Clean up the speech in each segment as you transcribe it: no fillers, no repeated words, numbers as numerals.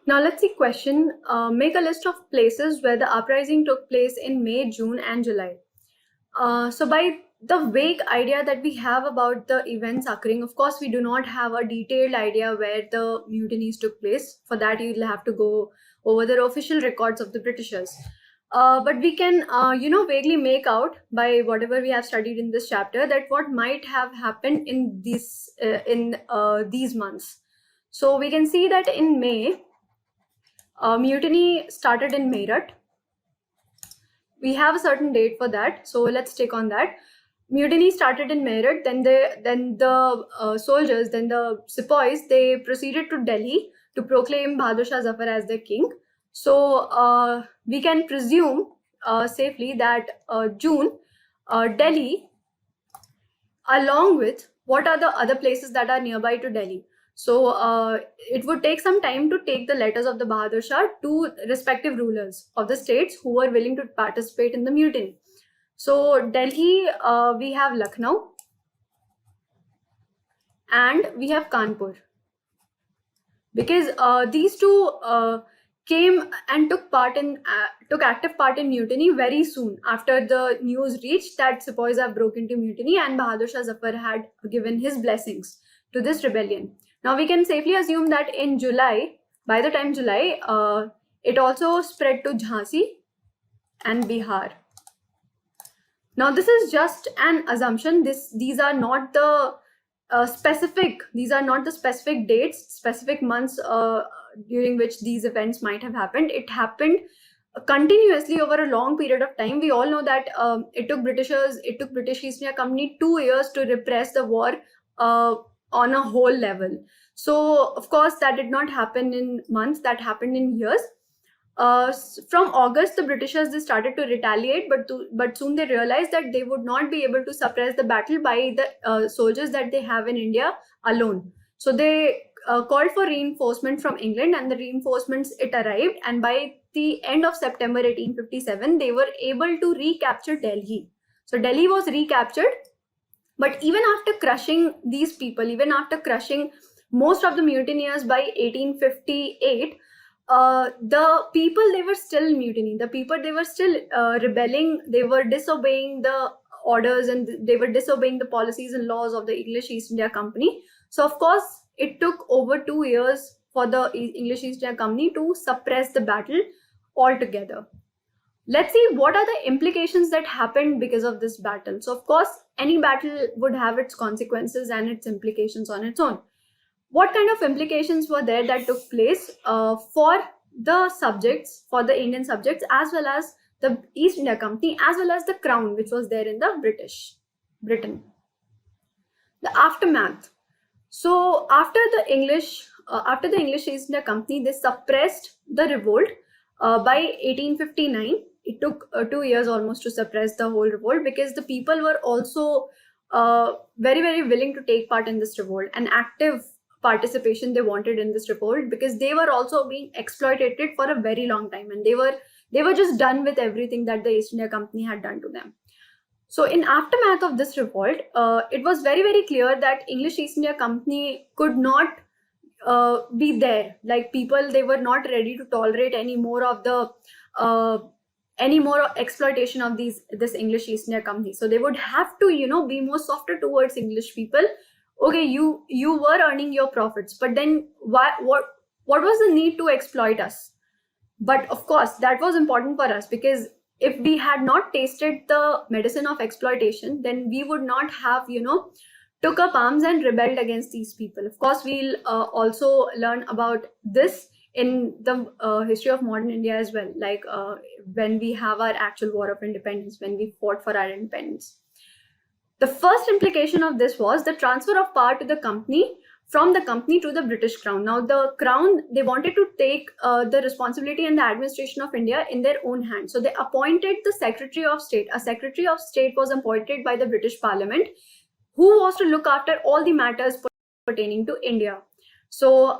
Now let's see question. Make a list of places where the uprising took place in May, June, and July. So by the vague idea that we have about the events occurring, of course, we do not have a detailed idea where the mutinies took place. For that, you'll have to go over the official records of the Britishers. But we can, vaguely make out by whatever we have studied in this chapter that what might have happened in these months. So we can see that in May, mutiny started in Meerut. We have a certain date for that, so let's take on that. Mutiny started in Meerut. Then the soldiers, then the sepoys, they proceeded to Delhi to proclaim Bahadur Shah Zafar as their king. So we can presume safely that June, Delhi, along with what are the other places that are nearby to Delhi. So it would take some time to take the letters of the Bahadur Shah to respective rulers of the states who were willing to participate in the mutiny. So Delhi, we have Lucknow and we have Kanpur, because these two came and took active part in mutiny very soon after the news reached that sepoys have broken into mutiny and Bahadur Shah Zafar had given his blessings to this rebellion. Now we can safely assume that in July, by the time July, it also spread to Jhansi and Bihar. Now this is just an assumption. These are not the specific dates, specific months during which these events might have happened. It happened continuously over a long period of time. We all know that it took British East India Company 2 years to repress the war on a whole level. So of course that did not happen in months, that happened in years. From August, the Britishers, they started to retaliate, but soon they realized that they would not be able to suppress the battle by the soldiers that they have in India alone. So they called for reinforcement from England, and the reinforcements, it arrived, and by the end of September 1857, they were able to recapture Delhi. So Delhi was recaptured, but even after crushing these people, even after crushing most of the mutineers by 1858, the people, they were still mutinying. The people, they were still rebelling. They were disobeying the orders and they were disobeying the policies and laws of the English East India Company. So of course it took over 2 years for the English East India Company to suppress the battle altogether. Let's see what are the implications that happened because of this battle. So of course any battle would have its consequences and its implications on its own. What kind of implications were there that took place for the subjects, for the Indian subjects, as well as the East India Company, as well as the crown, which was there in the Britain? The aftermath. So after the English East India Company, they suppressed the revolt by 1859. It took 2 years almost to suppress the whole revolt, because the people were also very, very willing to take part in this revolt. An active participation they wanted in this revolt, because they were also being exploited for a very long time, and they were just done with everything that the East India Company had done to them. So in aftermath of this revolt, it was very, very clear that English East India Company could not be there. Like, people, they were not ready to tolerate any more of the exploitation of this English East India Company. So they would have to, be more softer towards English people. Okay, you were earning your profits, but then what was the need to exploit us? But of course that was important for us, because if we had not tasted the medicine of exploitation, then we would not have took up arms and rebelled against these people. Of course we'll also learn about this in the history of modern India as well, like when we have our actual war of independence, when we fought for our independence. The first implication of this was the transfer of power to the company, from the company to the British Crown. Now the Crown, they wanted to take the responsibility and the administration of India in their own hands. So they appointed the Secretary of State. A Secretary of State was appointed by the British Parliament, who was to look after all the matters pertaining to India. So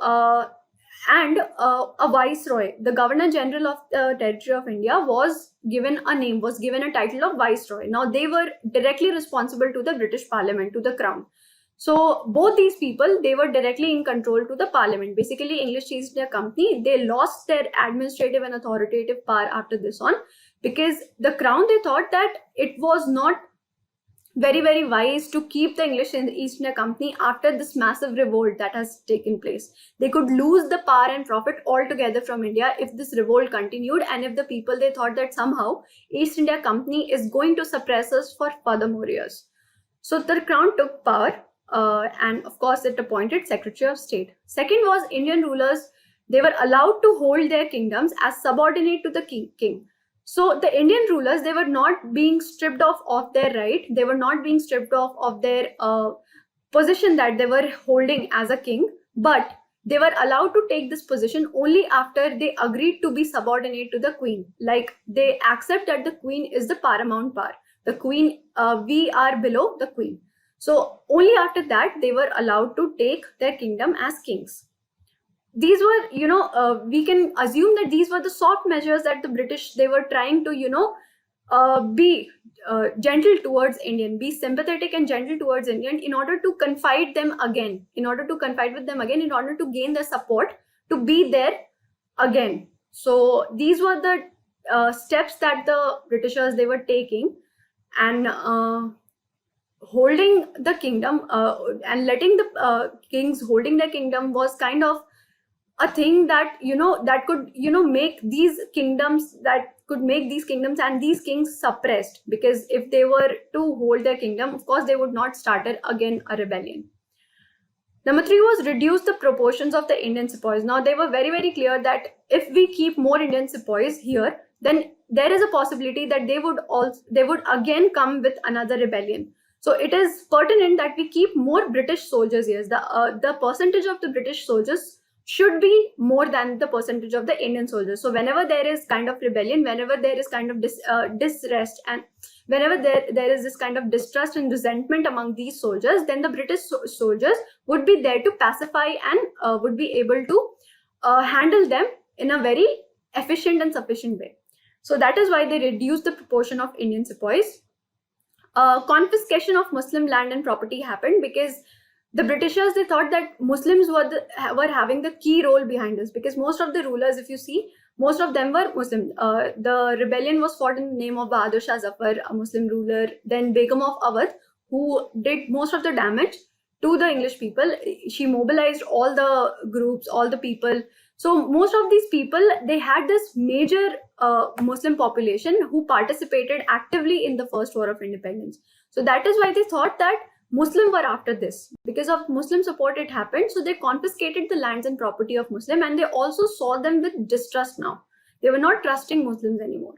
and a viceroy, the Governor General of the Territory of India, was given a title of viceroy. Now they were directly responsible to the British Parliament, to the Crown. So both these people, they were directly in control to the parliament. Basically, English East India Company, they lost their administrative and authoritative power after this on, because the crown, they thought that it was not very, very wise to keep the English East India Company after this massive revolt that has taken place. They could lose the power and profit altogether from India if this revolt continued, and if the people, they thought that somehow East India Company is going to suppress us for furthermore years. So the crown took power, and of course it appointed Secretary of State. Second was Indian rulers, they were allowed to hold their kingdoms as subordinate to the king. So the Indian rulers, they were not being stripped off of their right. They were not being stripped off of their position that they were holding as a king, but they were allowed to take this position only after they agreed to be subordinate to the queen. Like, they accept that the queen is the paramount power. The queen, we are below the queen. So only after that they were allowed to take their kingdom as kings. These were, we can assume that these were the soft measures that the British, they were trying to, be gentle towards Indian, be sympathetic and gentle towards Indian, in order to confide them again, in order to confide with them again, in order to gain their support, to be there again. So these were the steps that the Britishers, they were taking, and holding the kingdom and letting the kings holding their kingdom was kind of a thing that that could make these kingdoms, and these kings suppressed, because if they were to hold their kingdom, of course they would not start again a rebellion. Number 3 was reduce the proportions of the Indian sepoys. Now they were very, very clear that if we keep more Indian sepoys here, then there is a possibility that they would again come with another rebellion. So it is pertinent that we keep more British soldiers here. The percentage of the British soldiers should be more than the percentage of the Indian soldiers. So whenever there is kind of rebellion, whenever there is kind of disrest, and whenever there is this kind of distrust and resentment among these soldiers, then the British soldiers would be there to pacify and would be able to handle them in a very efficient and sufficient way. So that is why they reduced the proportion of Indian sepoys. Confiscation of Muslim land and property happened, because the Britishers, they thought that Muslims were having the key role behind this, because most of the rulers, if you see, most of them were Muslim. The rebellion was fought in the name of Bahadur Shah Zafar, a Muslim ruler, then Begum of Awadh, who did most of the damage to the English people. She mobilized all the groups, all the people. So most of these people, they had this major Muslim population who participated actively in the First War of Independence. So that is why they thought that Muslim were after this. Because of Muslim support it happened, so they confiscated the lands and property of Muslim, and they also saw them with distrust now. They were not trusting Muslims anymore.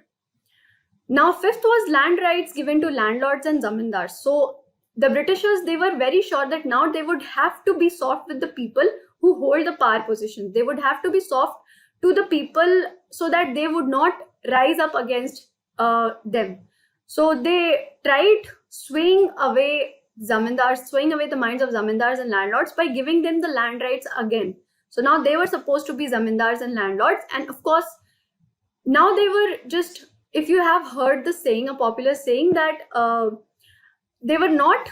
Now, 5th was land rights given to landlords and zamindars. So the Britishers, they were very sure that now they would have to be soft with the people who hold the power positions. They would have to be soft to the people so that they would not rise up against them. So they tried swaying away the minds of zamindars and landlords by giving them the land rights again. So now they were supposed to be zamindars and landlords, and of course now they were just, if you have heard the saying, a popular saying, that they were not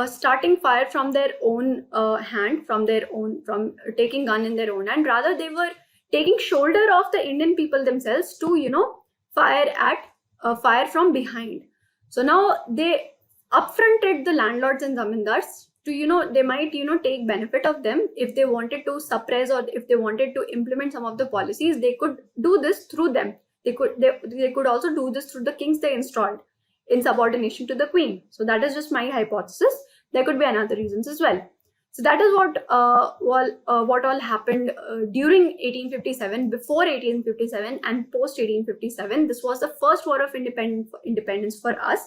starting fire from their own hand, from taking gun in their own hand. Rather, they were taking shoulder of the Indian people themselves to fire from behind. So now they upfronted the landlords and zamindars to they might take benefit of them. If they wanted to suppress, or if they wanted to implement some of the policies, they could do this through them. They could also do this through the kings they installed in subordination to the queen. So that is just my hypothesis. There could be another reasons as well. So that is what all happened during 1857, before 1857, and post 1857. This was the first war of independence for us,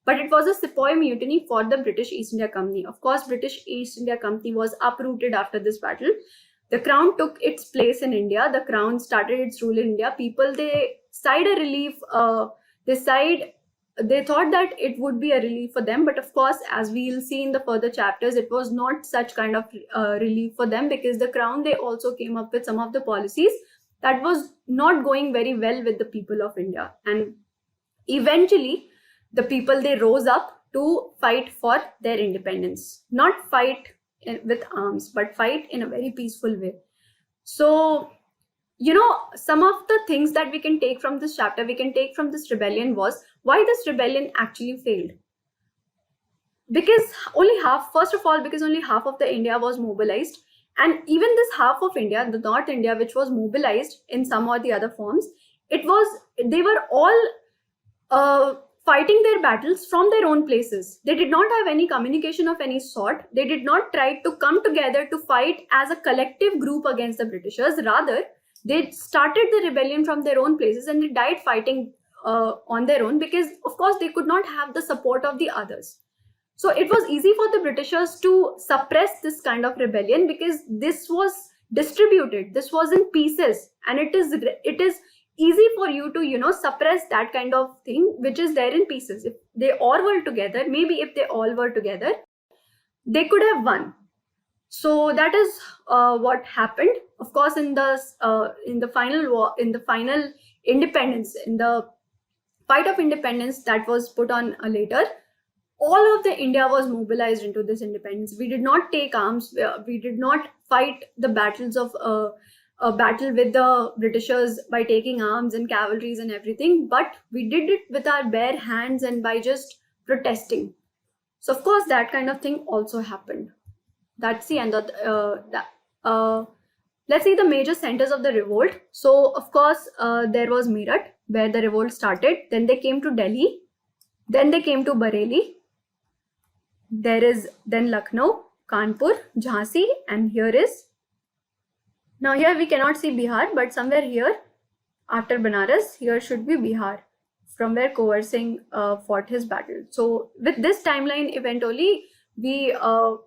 but it was a sepoy mutiny for the British East India Company. Of course, British East India Company was uprooted after this battle. The crown took its place in India. The crown started its rule in India. People, they sighed a relief. They thought that it would be a relief for them, but of course, as we'll see in the further chapters, it was not such kind of relief for them, because the crown, they also came up with some of the policies that was not going very well with the people of India. And eventually the people, they rose up to fight for their independence, not fight with arms, but fight in a very peaceful way. So, some of the things that we can take from this chapter, we can take from this rebellion was why this rebellion actually failed. Because first of all, because only half of the India was mobilized. And even this half of India, the North India, which was mobilized in some or the other forms, they were all fighting their battles from their own places. They did not have any communication of any sort. They did not try to come together to fight as a collective group against the Britishers. Rather, they started the rebellion from their own places and they died fighting on their own, because of course they could not have the support of the others. So it was easy for the Britishers to suppress this kind of rebellion because this was distributed, this was in pieces, and it is easy for you to suppress that kind of thing which is there in pieces. If they all were together, maybe if they all were together, they could have won. So that is what happened. Of course, in the final war, in the final independence, in the fight of independence that was put on later, all of the India was mobilized into this independence. We did not take arms. We did not fight the battles of a battle with the Britishers by taking arms and cavalries and everything, but we did it with our bare hands and by just protesting. So of course that kind of thing also happened. That's the end of let's see the major centers of the revolt. So of course there was Meerut, where the revolt started. Then they came to Delhi. Then they came to Bareilly. There is then Lucknow, Kanpur, Jhansi, and here is, now here we cannot see Bihar, but somewhere here after Banaras, here should be Bihar, from where Kunwar Singh fought his battle. So with this timeline event only, we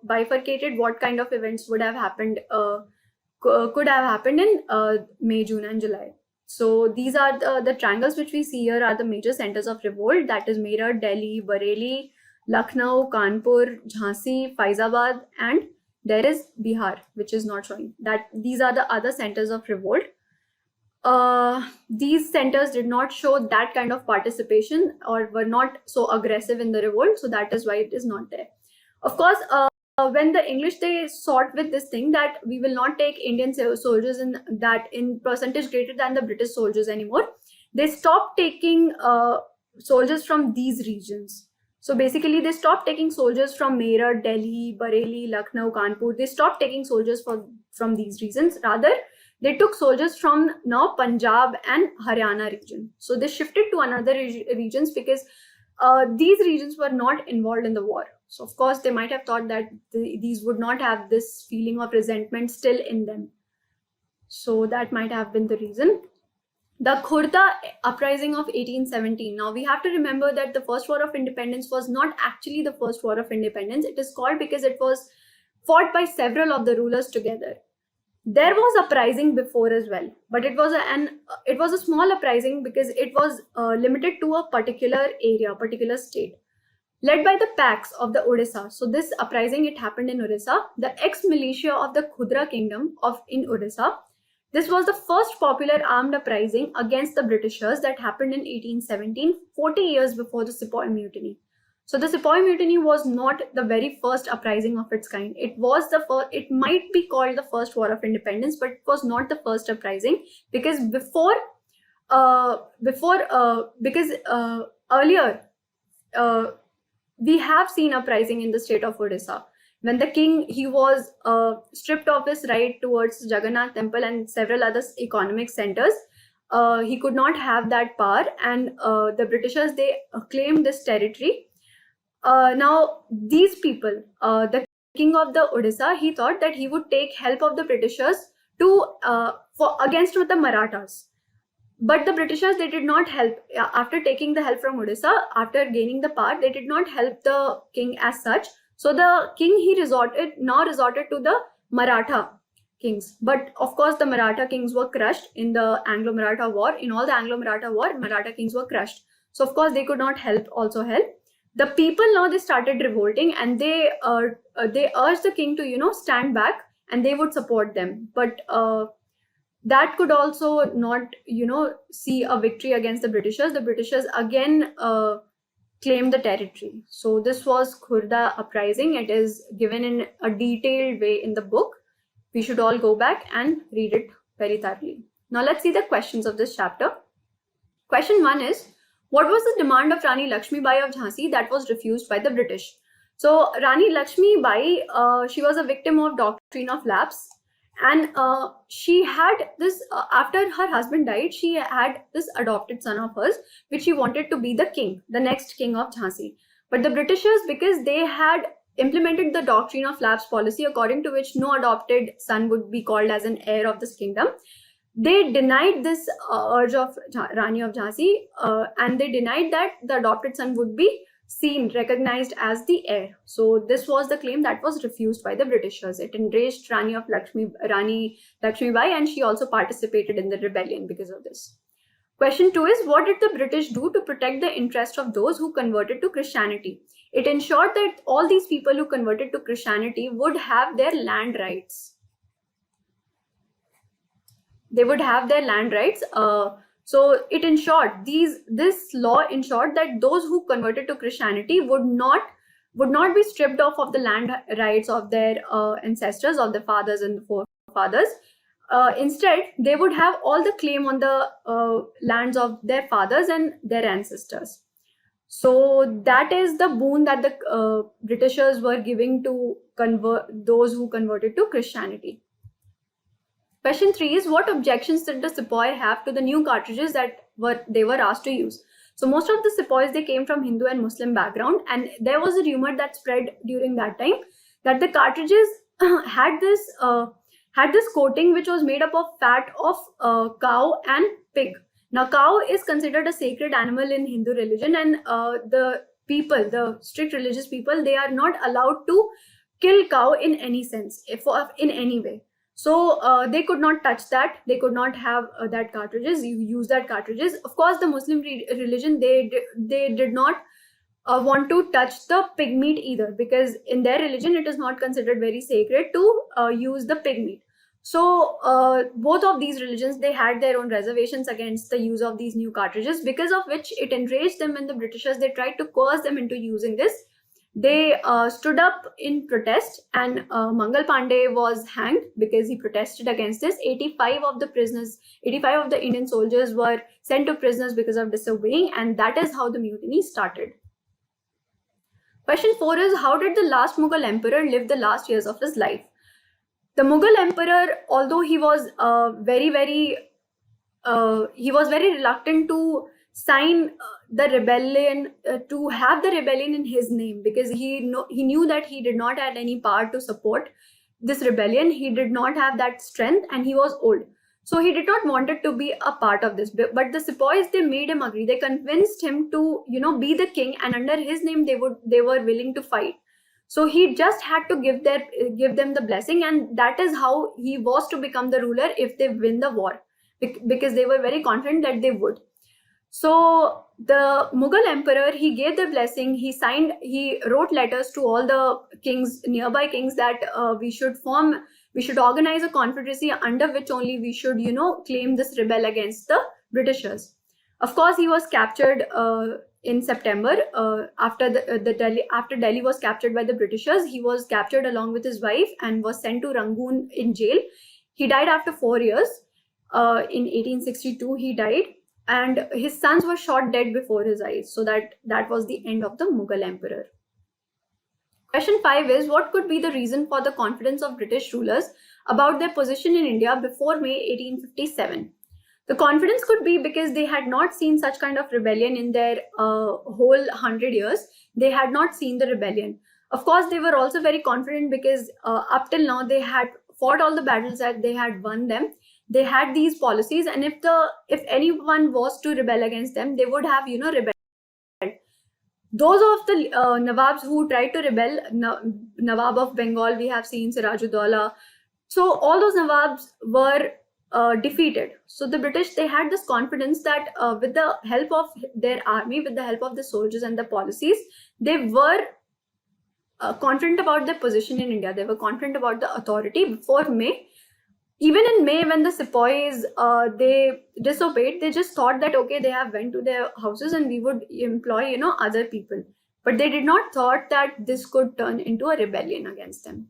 bifurcated what kind of events would have happened, could have happened in May, June, and July. So these are the triangles which we see here are the major centers of revolt. That is Meerut, Delhi, Bareilly, Lucknow, Kanpur, Jhansi, Faizabad, and there is Bihar, which is not showing. That these are the other centers of revolt. These centers did not show that kind of participation or were not so aggressive in the revolt, so that is why it is not there. Of course, when the English, they sought with this thing that we will not take Indian soldiers in percentage greater than the British soldiers anymore. They stopped taking soldiers from these regions. So basically, they stopped taking soldiers from Meerut, Delhi, Bareilly, Lucknow, Kanpur. They stopped taking soldiers from these regions. Rather, they took soldiers from now Punjab and Haryana region. So they shifted to another regions because these regions were not involved in the war. So of course, they might have thought that these would not have this feeling of resentment still in them. So that might have been the reason. The Khurda uprising of 1817. Now we have to remember that the first war of independence was not actually the first war of independence. It is called because it was fought by several of the rulers together. There was uprising before as well, but it was a small uprising because it was limited to a particular area, particular state, led by the Paks of the Odisha. So this uprising, it happened in Odisha, the ex-militia of the Khudra kingdom in Odisha. This was the first popular armed uprising against the Britishers that happened in 1817, 40 years before the Sepoy Mutiny. So the Sepoy Mutiny was not the very first uprising of its kind. It was the first. It might be called the first war of independence, but it was not the first uprising because earlier we have seen uprising in the state of Odisha. When the king, he was stripped of his right towards Jagannath temple and several other economic centers, he could not have that power, and the Britishers, they claimed this territory. Now these people, the king of the Odisha, he thought that he would take help of the Britishers against the Marathas. But the Britishers, they did not help. After taking the help from Odisha, after gaining the power, they did not help the king as such. So the king, he resorted to the Maratha kings. But of course, the Maratha kings were crushed in the Anglo-Maratha war. In all the Anglo-Maratha war, Maratha kings were crushed. So of course, they could not help. The people now, they started revolting, and they urged the king to stand back, and they would support them. But that could also not see a victory against the Britishers. The Britishers again claim the territory. So this was Khurda uprising. It is given in a detailed way in the book. We should all go back and read it very thoroughly. Now let's see the questions of this chapter. Question 1 is, what was the demand of Rani Lakshmi Bai of Jhansi that was refused by the British? So Rani Lakshmi Bai, she was a victim of doctrine of lapse, and she had this, after her husband died, she had this adopted son of hers, which she wanted to be the king, the next king of Jhansi. But the Britishers, because they had implemented the doctrine of lapse policy, according to which no adopted son would be called as an heir of this kingdom, they denied this urge of Rani of Jhansi, and they denied that the adopted son would be seen, recognized as the heir. So this was the claim that was refused by the Britishers. It enraged Rani Lakshmi Bai, and she also participated in the rebellion because of this. Question 2 is, what did the British do to protect the interest of those who converted to Christianity? It ensured that all these people who converted to Christianity would have their land rights. They would have their land rights. So it ensured, this law ensured that those who converted to Christianity would not be stripped off of the land rights of their ancestors, of the fathers and the forefathers. Instead, they would have all the claim on the lands of their fathers and their ancestors. So that is the boon that the Britishers were giving to those who converted to Christianity. Question 3 is, what objections did the sepoy have to the new cartridges that they were asked to use? So most of the sepoys, they came from Hindu and Muslim background, and there was a rumor that spread during that time that the cartridges had this coating which was made up of fat of cow and pig. Now cow is considered a sacred animal in Hindu religion, and the strict religious people, they are not allowed to kill cow in any sense, in any way. So they could not touch that. They could not have that cartridges. You use that cartridges. Of course, the Muslim religion, they did not want to touch the pig meat either, because in their religion it is not considered very sacred to use the pig meat. So both of these religions, they had their own reservations against the use of these new cartridges, because of which it enraged them, and the Britishers, they tried to coerce them into using this. They stood up in protest, and Mangal Pandey was hanged because he protested against this. 85 of the Indian soldiers were sent to prisoners because of disobeying, and that is how the mutiny started. Question 4 is, how did the last Mughal emperor live the last years of his life? The Mughal emperor, although he was very reluctant to sign the rebellion, to have the rebellion in his name, because he knew that he did not have any power to support this rebellion. He did not have that strength, and he was old, so he did not want it to be a part of this. But the sepoys, they made him agree. They convinced him to be the king, and under his name they were willing to fight. So he just had to give them the blessing, and that is how he was to become the ruler if they win the war, because they were very confident that they would. So the Mughal emperor, he gave the blessing. He wrote letters to all the nearby kings, that we should organize a confederacy under which only we should claim this rebel against the Britishers. Of course, he was captured in September, after Delhi was captured by the Britishers. He was captured along with his wife and was sent to Rangoon in jail. He died after 4 years. In 1862 he died, and his sons were shot dead before his eyes. So that was the end of the Mughal emperor. Question 5 is, what could be the reason for the confidence of British rulers about their position in India before May 1857? The confidence could be because they had not seen such kind of rebellion in their whole 100 years. They had not seen the rebellion. Of course, they were also very confident because up till now they had fought all the battles, that they had won them. They had these policies, and if anyone was to rebel against them, they would have rebelled. Those of the Nawabs who tried to rebel, Nawab of Bengal, we have seen Sirajuddaula. So all those Nawabs were defeated. So the British, they had this confidence that with the help of their army, with the help of the soldiers and the policies, they were confident about their position in India. They were confident about the authority before May. Even in May, when the sepoys they disobeyed, they just thought that okay, they have went to their houses and we would employ other people, but they did not thought that this could turn into a rebellion against them.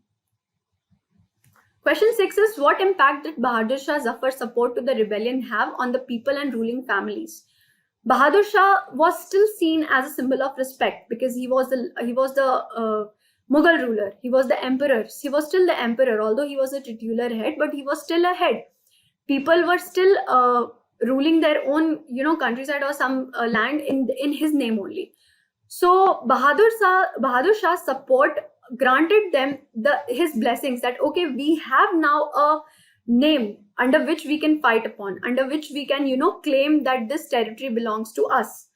Question 6 is, what impact did Bahadur Shah Zafar's support to the rebellion have on the people and ruling families? Bahadur Shah was still seen as a symbol of respect because he was the Mughal ruler. He was the emperor. He was still the emperor, although he was a titular head, but he was still a head. People were still ruling their own, countryside or some land in his name only. So Bahadur Shah's support granted them his blessings that okay, we have now a name under which we can fight upon, under which we can claim that this territory belongs to us.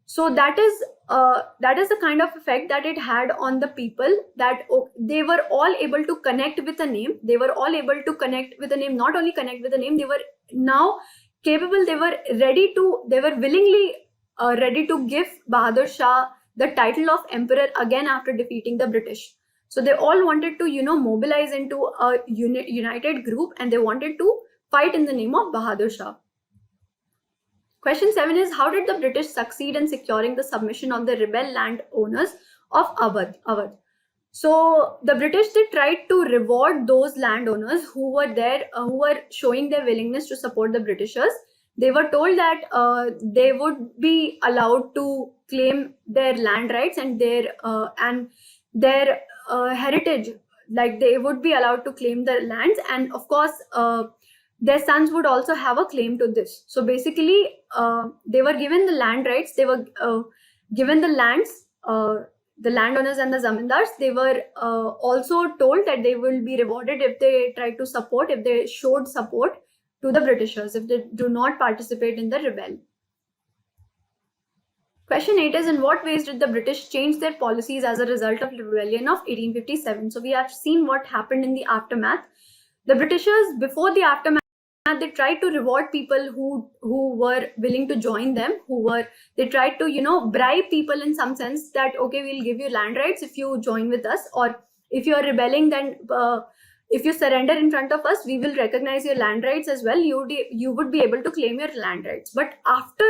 So that is the kind of effect that it had on the people, that they were all able to connect with a name. They were all able to connect with a name, not only connect with a name, they were now capable, they were willingly ready to give Bahadur Shah the title of emperor again after defeating the British. So they all wanted to mobilize into a united group, and they wanted to fight in the name of Bahadur Shah. Question 7 is, how did the British succeed in securing the submission of the rebel landowners of Awadh? So the British, they tried to reward those landowners who were there, who were showing their willingness to support the Britishers. They were told that they would be allowed to claim their land rights and their heritage. Like they would be allowed to claim their lands, and of course their sons would also have a claim to this. So basically they were given the land rights, they were given the lands, the landowners and the zamindars. They were also told that they will be rewarded if they try to support, if they showed support to the Britishers, if they do not participate in the rebellion. Question 8 is, in what ways did the British change their policies as a result of the rebellion of 1857? So we have seen what happened in the aftermath. The Britishers, before the aftermath, they tried to reward people who were willing to join them, they tried to bribe people in some sense that okay, we'll give you land rights if you join with us, or if you are rebelling, then if you surrender in front of us, we will recognize your land rights as well. You would be able to claim your land rights. But after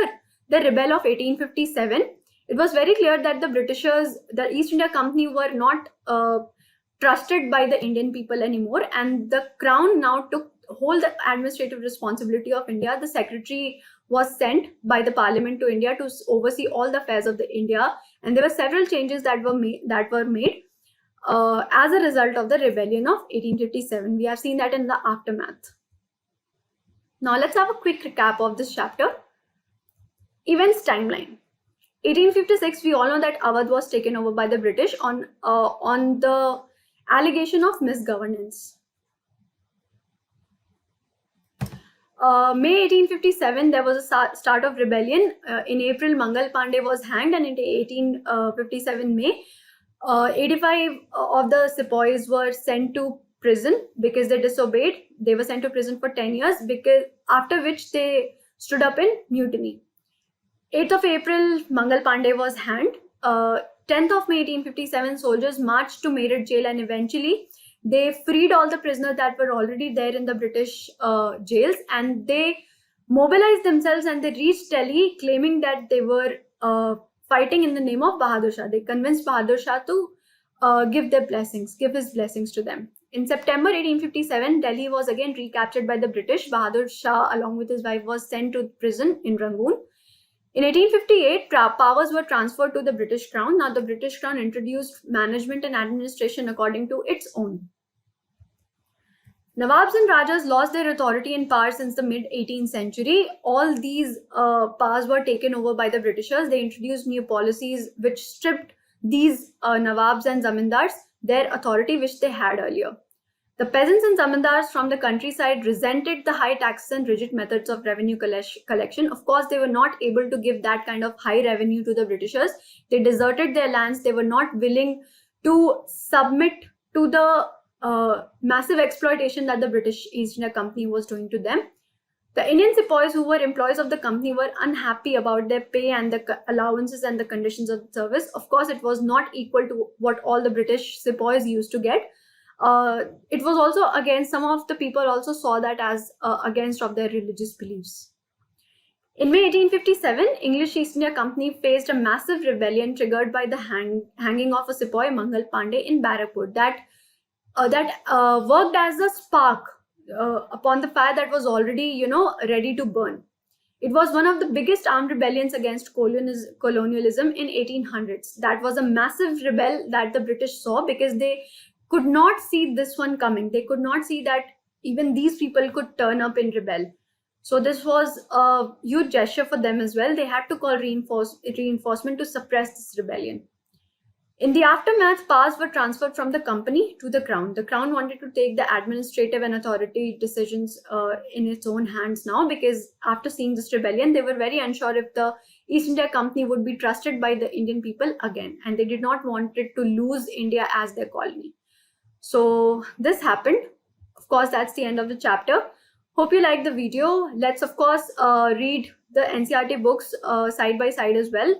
the rebel of 1857, it was very clear that the Britishers, the East India Company, were not trusted by the Indian people anymore, and the crown now took whole the administrative responsibility of India. The secretary was sent by the parliament to India to oversee all the affairs of the India, and there were several changes that were made as a result of the rebellion of 1857. We have seen that in the aftermath. Now let's have a quick recap of this chapter. Events timeline. 1856, we all know that Awadh was taken over by the British on the allegation of misgovernance. May 1857, there was a start of rebellion. In April, Mangal Pandey was hanged, and in 1857 May, 85 of the sepoys were sent to prison because they disobeyed. They were sent to prison for 10 years, after which they stood up in mutiny. 8th of April, Mangal Pandey was hanged. 10th of May 1857, soldiers marched to Meerut jail, and eventually they freed all the prisoners that were already there in the British jails, and they mobilized themselves and they reached Delhi claiming that they were fighting in the name of Bahadur Shah. They convinced Bahadur Shah to give his blessings to them. In September 1857, Delhi was again recaptured by the British. Bahadur Shah, along with his wife, was sent to prison in Rangoon. In 1858, powers were transferred to the British Crown. Now the British Crown introduced management and administration according to its own. Nawabs and Rajas lost their authority and power since the mid-18th century. All these powers were taken over by the Britishers. They introduced new policies which stripped these Nawabs and Zamindars their authority which they had earlier. The peasants and zamindars from the countryside resented the high taxes and rigid methods of revenue collection. Of course, they were not able to give that kind of high revenue to the Britishers. They deserted their lands. They were not willing to submit to the massive exploitation that the British East India Company was doing to them. The Indian sepoys who were employees of the company were unhappy about their pay and the allowances and the conditions of service. Of course, it was not equal to what all the British sepoys used to get. It was also against, some of the people also saw that as against of their religious beliefs. In May 1857, English East India Company faced a massive rebellion triggered by the hanging of a sepoy, Mangal Pandey, in Barrackpur. That worked as a spark upon the fire that was already, ready to burn. It was one of the biggest armed rebellions against colonialism in 1800s. That was a massive rebel that the British saw, because they could not see this one coming. They could not see that even these people could turn up in rebel. So this was a huge gesture for them as well. They had to call reinforcement to suppress this rebellion. In the aftermath, powers were transferred from the company to the crown. The crown wanted to take the administrative and authority decisions in its own hands now, because after seeing this rebellion, they were very unsure if the East India Company would be trusted by the Indian people again, and they did not want it to lose India as their colony. So this happened. Of course, that's the end of the chapter. Hope you liked the video. Let's of course read the NCERT books side by side as well.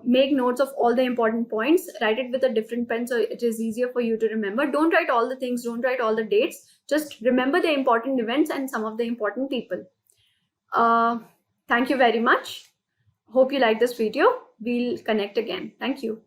Make notes of all the important points, write it with a different pen so it is easier for you to remember. Don't write all the things, don't write all the dates, just remember the important events and some of the important people. Thank you very much. Hope you like this video. We'll connect again. Thank you.